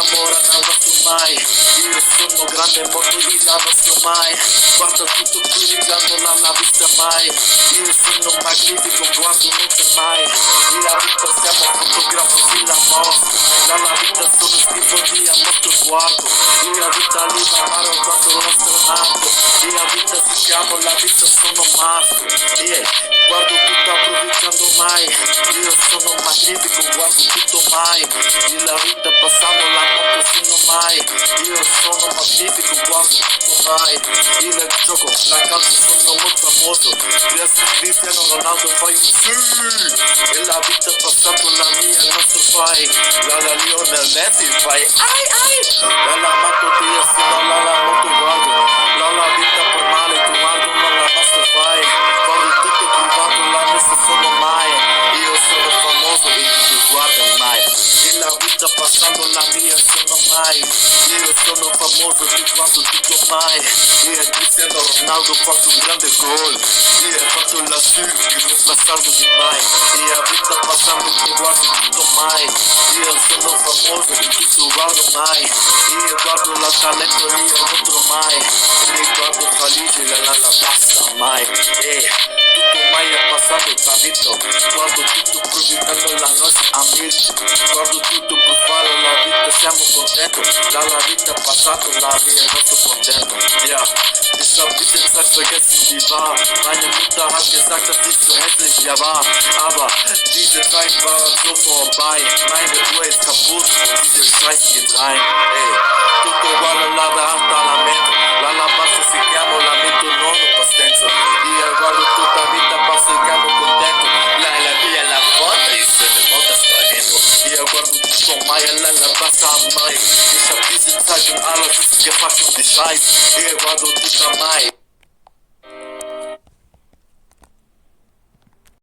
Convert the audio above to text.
innamorata mai. Io sono grande, molto di là non sto mai. Guarda tutto brillando, non l'ha vista mai. Io sono magnifico, guardo non c'è mai. E la vita siamo fotografi la mostra. Dalla vita sono schifo di a nostro guardo. E la vita lì mano quando lo stranato. E la vita si chiama, la vita sono mastro. E guardo tutto approvechando mai. Io sono magnifico, guardo tutto mai. E la vita passando la notte fino mai. Io sono magnifico, guardo tutto mai. Il gioco, la calcio sono molto famoso. Grazie a Cristiano Ronaldo fai un sì. E la vita passando la mia non so fai. La Lionel Messi fai ai ai. La Marco Diaz fino alla molto guardo. La vita per male tu guardo non la basta fai. Guardo tutto privato la messa sono mai. Io sono famoso e tu guarda mai. E la vita passando la mia sono mai. Io sono famoso ti guardo tutto mai. E Cristiano Ronaldo fatto un grande gol. E ha fatto la su che non passando di mai. E la vita passando ti guardo tutto mai. Io sono famoso e tutto guardo mai. E guardo la talento e io non trovo mai. E guardo felice la basta mai. E tutto mai è passato da vita. Guardo tutto approfittando la nostra amici. Guardo tutto per fare la vita, siamo contenti. Dalla vita passata la mia non sto contento. Yeah. Ich hab die Zeit vergessen, wie war. Meine Mutter hat gesagt, dass ich so hässlich ja war. Aber diese Zeit war so vorbei. Meine Uhr ist kaputt und diese Scheiß geht rein. Ey, tutto uguale là davanti alla mente. La basta si chiama lamento non un pastenzo. Io guardo tutta vita, passo il capo contento. La via la foto e se ne volta spavento. Io guardo tutto mai e la basta mai. Ich hab diese Zeit und alles ist gefasst und die Scheiß. Io guardo tutta mai.